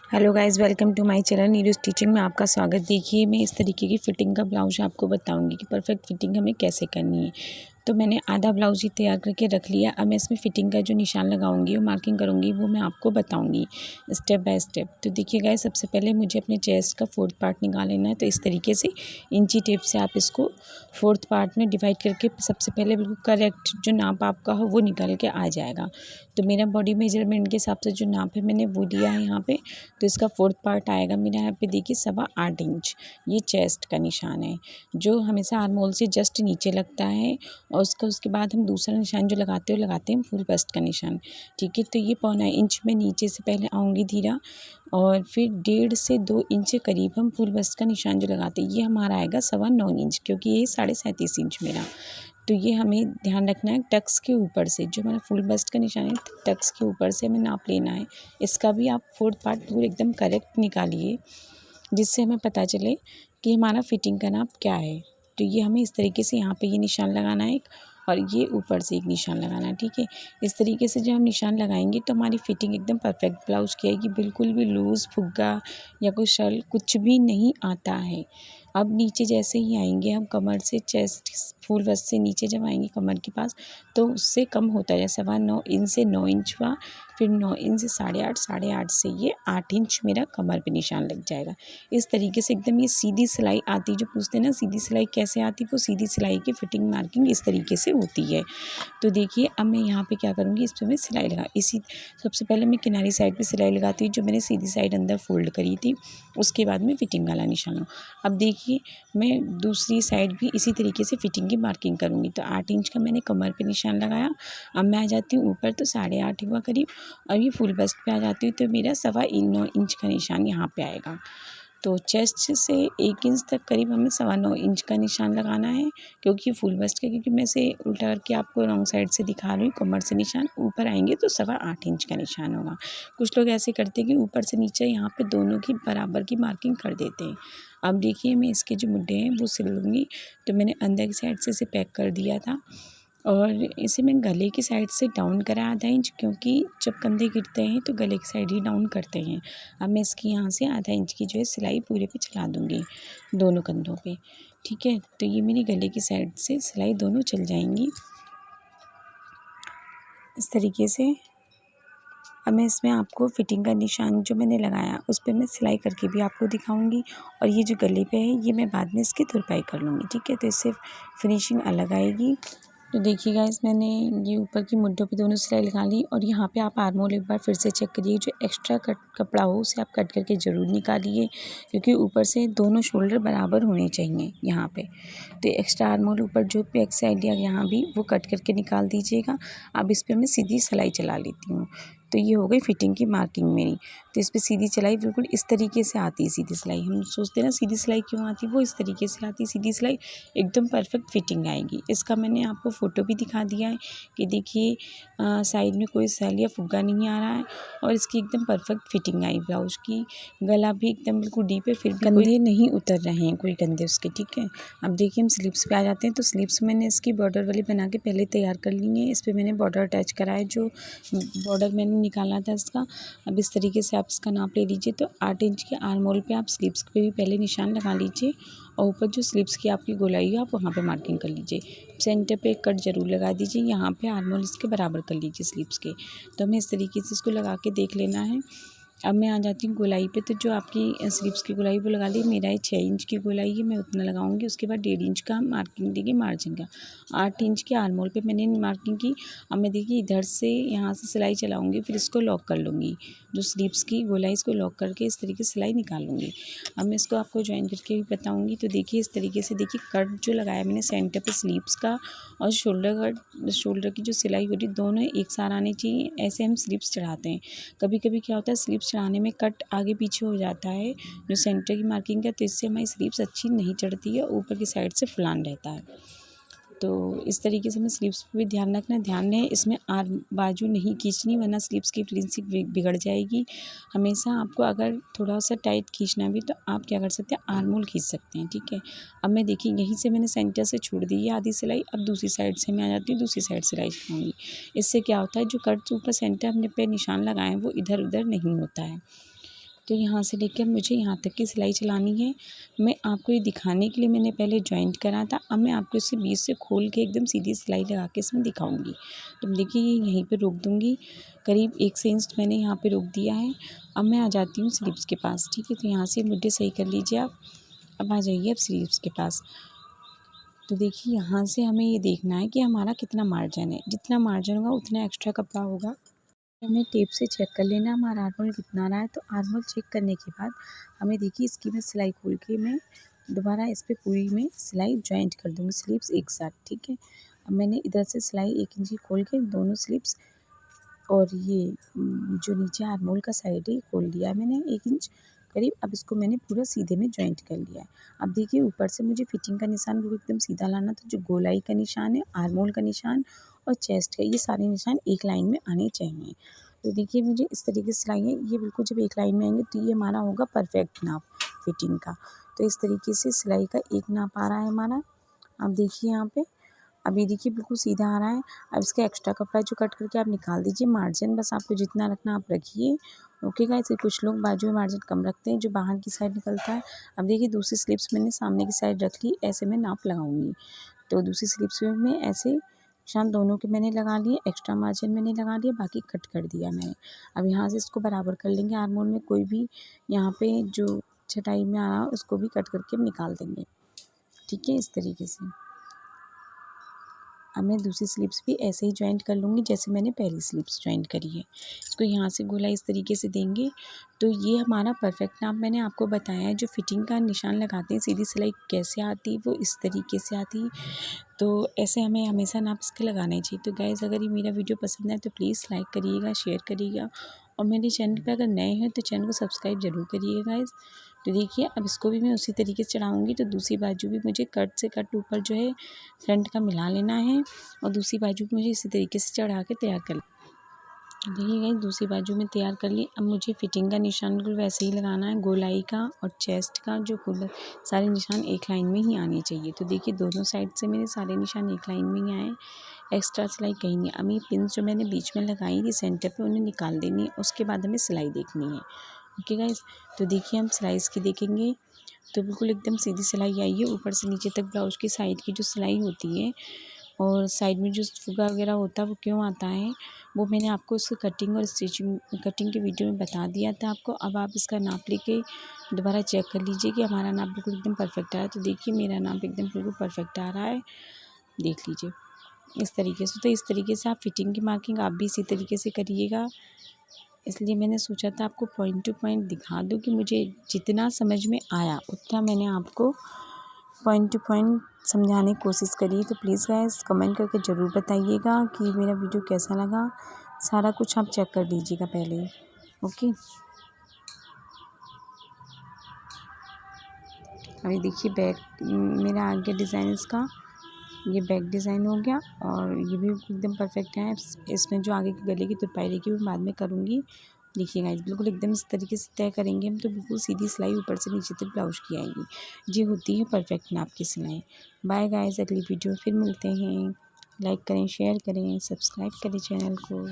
Hello guys, welcome to my channel Neeru stitching में आपका स्वागत। देखिए, मैं इस तरीके की फ़िटिंग का ब्लाउज आपको बताऊंगी कि परफेक्ट फ़िटिंग हमें कैसे करनी है। तो मैंने आधा ब्लाउज ही तैयार करके रख लिया। अब मैं इसमें फ़िटिंग का जो निशान लगाऊंगी और मार्किंग करूंगी वो मैं आपको बताऊंगी स्टेप बाय स्टेप। तो देखिए गाइस, सबसे पहले मुझे अपने चेस्ट का 4th पार्ट निकाल लेना है। तो इस तरीके से इंची टेप से आप इसको 4th पार्ट में डिवाइड करके सबसे पहले बिल्कुल करेक्ट जो नाप आपका हो वो निकल के आ जाएगा। तो मेरा बॉडी मेजरमेंट के हिसाब से जो नाप है मैंने वो लिया है यहाँ पे। तो इसका 4th पार्ट आएगा मेरा यहाँ पे, देखिए 8.25 इंच। ये चेस्ट का निशान है जो हमेशा आर्म होल से जस्ट नीचे लगता है। और उसके बाद हम दूसरा निशान जो लगाते हैं फुल बस्ट का निशान। ठीक है, तो ये 1.25 इंच में नीचे से पहले आऊँगी धीरा, और फिर 1.5 से 2 इंच के करीब हम फुल बस्ट का निशान जो लगाते हैं ये हमारा आएगा 9.25 इंच, क्योंकि ये 37.5 इंच मेरा। तो ये हमें ध्यान रखना है टक्स के ऊपर से, जो हमारा फुल बस्ट का निशान है टक्स के ऊपर से हमें नाप लेना है। इसका भी आप 4th पार्ट पूरे एकदम करेक्ट निकालिए, जिससे हमें पता चले कि हमारा फिटिंग का नाप क्या है। तो ये हमें इस तरीके से यहाँ पे ये निशान लगाना है और ये ऊपर से एक निशान लगाना है। ठीक है, इस तरीके से जब हम निशान लगाएंगे तो हमारी फिटिंग एकदम परफेक्ट ब्लाउज की आएगी। बिल्कुल भी लूज़, फुग्गा या कोई शल कुछ भी नहीं आता है। अब नीचे जैसे ही आएंगे हम कमर से, चेस्ट फुल बस्ट से नीचे जब आएंगे कमर के पास, तो उससे कम होता है। जैसे 9 इंच से 9 इंच हुआ, फिर 9 इंच से 8.5, 8.5 से ये 8 इंच मेरा कमर पे निशान लग जाएगा। इस तरीके से एकदम ये सीधी सिलाई आती, जो पूछते हैं ना सीधी सिलाई कैसे आती, वो सीधी सिलाई की फिटिंग मार्किंग इस तरीके से होती है। तो देखिए, अब मैं यहाँ पे क्या करूँगी, इस पर मैं सिलाई लगा सबसे पहले मैं किनारी साइड पे सिलाई लगाती हूँ जो मैंने सीधी साइड अंदर फोल्ड करी थी। उसके बाद में फिटिंग वाला निशान। अब देखिए, मैं दूसरी साइड भी इसी तरीके से फिटिंग की मार्किंग करूँगी। तो 8 इंच का मैंने कमर पे निशान लगाया। अब मैं आ जाती हूँ ऊपर, तो 8.5 हुआ करीब, और ये फुल बस्ट पे आ जाती हूँ तो मेरा 9.25 इंच का निशान यहाँ पे आएगा। तो चेस्ट से 1 इंच तक करीब हमें 9.25 इंच का निशान लगाना है, क्योंकि फुल बस्ट का, क्योंकि मैं से उल्टा करके आपको रॉन्ग साइड से दिखा रही हूँ। कमर से निशान ऊपर आएंगे तो 8.25 इंच का निशान होगा। कुछ लोग ऐसे करते हैं कि ऊपर से नीचे यहाँ पे दोनों की बराबर की मार्किंग कर देते हैं। अब देखिए, मैं इसके जो मुड्ढे हैं वो सिल लूँगी। तो मैंने अंदर की साइड से इसे पैक कर दिया था, और इसे मैं गले की साइड से डाउन करा आधा इंच, क्योंकि जब कंधे गिरते हैं तो गले की साइड ही डाउन करते हैं। अब मैं इसकी यहाँ से आधा इंच की जो है सिलाई पूरे पे चला दूँगी, दोनों कंधों पे। ठीक है, तो ये मेरी गले की साइड से सिलाई दोनों चल जाएंगी इस तरीके से। अब मैं इसमें आपको फिटिंग का निशान जो मैंने लगाया उस पर मैं सिलाई करके भी आपको दिखाऊंगी, और ये जो गले पे है ये मैं बाद में इसकी तुरपाई कर लूँगी। ठीक है, तो इससे फिनिशिंग अलग आएगी। तो देखिए गाइस, मैंने ये ऊपर की मुड्ढों पे दोनों सिलाई लगा ली, और यहाँ पे आप आर्म होल एक बार फिर से चेक करिए। जो एक्स्ट्रा कट कपड़ा हो उसे आप कट करके ज़रूर निकालिए, क्योंकि ऊपर से दोनों शोल्डर बराबर होने चाहिए यहाँ पे। तो एक्स्ट्रा आर्म होल ऊपर जो बैक साइड या यहाँ भी वो कट करके निकाल दीजिएगा। अब इस पर मैं सीधी सिलाई चला लेती हूँ। तो ये हो गई फिटिंग की मार्किंग मेरी। तो इस पर सीधी सिलाई बिल्कुल इस तरीके से आती है। सीधी सिलाई हम सोचते हैं ना सीधी सिलाई क्यों आती है, वो इस तरीके से आती है। सीधी सिलाई एकदम परफेक्ट फिटिंग आएगी। इसका मैंने आपको फ़ोटो भी दिखा दिया है कि देखिए, साइड में कोई सैल या फुग्गा नहीं आ रहा है, और इसकी एकदम परफेक्ट फिटिंग आई ब्लाउज की। गला भी एकदम बिल्कुल डीप है, फिर भी कंधे नहीं उतर रहे हैं कोई कंधे उसके। ठीक है, अब देखिए हम स्लीव्स पे आ जाते हैं। तो स्लीव्स मैंने इसकी बॉर्डर वाली बना के पहले तैयार कर ली है। इस पर मैंने बॉर्डर अटैच करा है, जो बॉर्डर मैंने निकाला था इसका। अब इस तरीके से आप इसका नाप ले लीजिए। तो 8 इंच के आर्म होल पे आप स्लीव्स पे भी पहले निशान लगा लीजिए, और ऊपर जो स्लीव्स की आपकी गोलाई है आप वहाँ पे मार्किंग कर लीजिए। सेंटर पे एक कट जरूर लगा दीजिए, यहाँ पे आर्म होल इसके बराबर कर लीजिए स्लीव्स के। तो हमें इस तरीके से इसको लगा के देख लेना है। अब मैं आ जाती हूँ गोलाई पे। तो जो आपकी स्लीव्स की गोलाई वो लगा ली। मेरा ये 6 इंच की गोलाई है, मैं उतना लगाऊंगी। उसके बाद 1.5 इंच का मार्किंग देंगे मार्जिन का। 8 इंच के आर्म होल पे मैंने मार्किंग की। अब मैं देखिए इधर से यहाँ से सिलाई चलाऊंगी, फिर इसको लॉक कर लूँगी। जो स्लीव्स की गोलाई इसको लॉक करके इस तरीके से सिलाई निकाल लूँगी। अब मैं इसको आपको ज्वाइन करके भी बताऊँगी। तो देखिए इस तरीके से, देखिए कट जो लगाया मैंने सेंटर पे स्लीव्स का, और शोल्डर की जो सिलाई हो रही दोनों एक साथ आनी चाहिए। ऐसे हम स्लीव्स चढ़ाते हैं। कभी कभी क्या होता है स्लीव्स चढ़ाने में कट आगे पीछे हो जाता है जो सेंटर की मार्किंग है, तो इससे हमारी स्लीव्स अच्छी नहीं चढ़ती है, ऊपर की साइड से फुलान रहता है। तो इस तरीके से हमें स्लीव्स पे भी ध्यान रखना है। ध्यान है इसमें बाजू नहीं खींचनी, वरना स्लीव्स की फिनिशिंग बिगड़ जाएगी। हमेशा आपको अगर थोड़ा सा टाइट खींचना भी तो आप क्या कर सकते हैं, आर्म होल खींच सकते हैं। ठीक है, अब मैं देखिए यहीं से मैंने सेंटर से छोड़ दी है आधी सिलाई। अब दूसरी साइड से मैं आ जाती हूँ, दूसरी साइड सिलाई चलाऊँगी। इससे क्या होता है, जो कट ऊपर सेंटर हमने पे निशान लगाए हैं वो इधर उधर नहीं होता है। तो यहाँ से लेकर मुझे यहाँ तक की सिलाई चलानी है। मैं आपको ये दिखाने के लिए मैंने पहले जॉइंट करा था, अब मैं आपको इसे बीच से खोल के एकदम सीधी सिलाई लगा के इसमें दिखाऊंगी। तो देखिए यहीं पे रोक दूंगी, करीब 1 इंच मैंने यहाँ पे रोक दिया है। अब मैं आ जाती हूँ स्लीव्स के पास, ठीक है। तो यहाँ से मुड्ढे सही कर लीजिए आप। अब आ जाइए अब स्लीव्स के पास। तो देखिए यहाँ से हमें ये देखना है कि हमारा कितना मार्जिन है, जितना मार्जिन होगा उतना एक्स्ट्रा कपड़ा होगा। हमें टेप से चेक कर लेना हमारा आर्महोल कितना रहा है। तो आर्महोल चेक करने के बाद हमें देखिए इसकी मैं सिलाई खोल के मैं दोबारा इस पर पूरी में सिलाई जॉइंट कर दूँगी, स्लीव्स एक साथ, ठीक है। अब मैंने इधर से सिलाई 1 इंच खोल के दोनों स्लीव्स और ये जो नीचे आर्महोल का साइड है खोल लिया है मैंने 1 इंच करीब। अब इसको मैंने पूरा सीधे में जॉइंट कर लिया है। अब देखिए ऊपर से मुझे फिटिंग का निशान बिल्कुल एकदम सीधा लाना था। जो गोलाई का निशान है, आर्महोल का निशान और चेस्ट का, ये सारे निशान एक लाइन में आने चाहिए। तो देखिए मुझे इस तरीके से सिलाई है, ये बिल्कुल जब एक लाइन में आएंगे तो ये हमारा होगा परफेक्ट नाप फिटिंग का। तो इस तरीके से सिलाई का एक नाप आ रहा है हमारा। अब देखिए यहाँ पे, अब ये देखिए बिल्कुल सीधा आ रहा है। अब इसका एक्स्ट्रा कपड़ा जो कट करके आप निकाल दीजिए, मार्जिन बस आपको जितना रखना आप रखिए। ओके गाइस, कुछ लोग बाजू में मार्जिन कम रखते हैं जो बाहर की साइड निकलता है। अब देखिए दूसरी स्लिप्स मैंने सामने की साइड रख ली, ऐसे मैं नाप लगाऊंगी। तो दूसरी स्लिप्स में मैं ऐसे निशान दोनों के मैंने लगा लिए, एक्स्ट्रा मार्जिन मैंने लगा लिया, बाकी कट कर दिया मैंने। अब यहाँ से इसको बराबर कर लेंगे। आर्महोल में कोई भी यहाँ पे जो छटाई में आ रहा है उसको भी कट करके हम निकाल देंगे, ठीक है, इस तरीके से। अब मैं दूसरी स्लिप्स भी ऐसे ही जॉइंट कर लूँगी जैसे मैंने पहली स्लिप्स जॉइंट करी है। इसको यहाँ से गोलाई इस तरीके से देंगे। तो ये हमारा परफेक्ट नाप मैंने आपको बताया है। जो फिटिंग का निशान लगाते हैं सीधी सिलाई कैसे आती है वो इस तरीके से आती है। तो ऐसे हमें हमेशा नाप इसके लगाना चाहिए। तो गाइज़ अगर ये मेरा वीडियो पसंद आए तो प्लीज़ लाइक करिएगा, शेयर करिएगा और मेरे चैनल पे अगर नए हैं तो चैनल को सब्सक्राइब ज़रूर करिएगा गाइज़। तो देखिए अब इसको भी मैं उसी तरीके से चढ़ाऊँगी। तो दूसरी बाजू भी मुझे कट से कट ऊपर जो है फ्रंट का मिला लेना है और दूसरी बाजू भी मुझे इसी तरीके से चढ़ा के तैयार कर देखिए गाइस दूसरी बाजू में तैयार कर ली। अब मुझे फिटिंग का निशान बिल्कुल वैसे ही लगाना है, गोलाई का और चेस्ट का जो फुल सारे निशान एक लाइन में ही आने चाहिए। तो देखिए दोनों साइड से मेरे सारे निशान एक लाइन में ही आए, एक्स्ट्रा सिलाई कहीं नहीं। अब ये पिन जो मैंने बीच में लगाई थी सेंटर पे उन्हें निकाल देनी है, उसके बाद हमें सिलाई देखनी है। ओके गाइस, तो देखिए हम सिलाई इसकी देखेंगे तो बिल्कुल एकदम सीधी सिलाई आई है। ऊपर से नीचे तक ब्लाउज की साइड की जो सिलाई होती है और साइड में जो फुगा वगैरह होता है वो क्यों आता है वो मैंने आपको उसकी कटिंग और स्टिचिंग कटिंग के वीडियो में बता दिया था आपको। अब आप इसका नाप लेके दोबारा चेक कर लीजिए कि हमारा नाप बिल्कुल एकदम परफेक्ट आ रहा है। तो देखिए मेरा नाप एकदम बिल्कुल परफेक्ट आ रहा है, देख लीजिए इस तरीके से। तो इस तरीके से आप फिटिंग की मार्किंग आप भी इसी तरीके से करिएगा। इसलिए मैंने सोचा था आपको पॉइंट टू पॉइंट दिखा दूँ कि मुझे जितना समझ में आया उतना मैंने आपको पॉइंट टू पॉइंट समझाने की कोशिश करी। तो प्लीज़ गाइस कमेंट करके ज़रूर बताइएगा कि मेरा वीडियो कैसा लगा। सारा कुछ आप चेक कर लीजिएगा पहले, ओके। अभी देखिए बैक मेरा आ गया डिज़ाइन इसका, ये बैक डिज़ाइन हो गया और ये भी एकदम परफेक्ट है। इसमें जो आगे की गले की तुरपाई रहेगी वो बाद में करूँगी। देखिए गाइस बिल्कुल एकदम इस तरीके से तय करेंगे हम तो बिल्कुल सीधी सिलाई ऊपर से नीचे तक ब्लाउज की आएगी। ये होती है परफेक्ट नाप की सिलाई। बाय गाइस, अगली वीडियो फिर मिलते हैं। लाइक करें, शेयर करें, सब्सक्राइब करें चैनल को।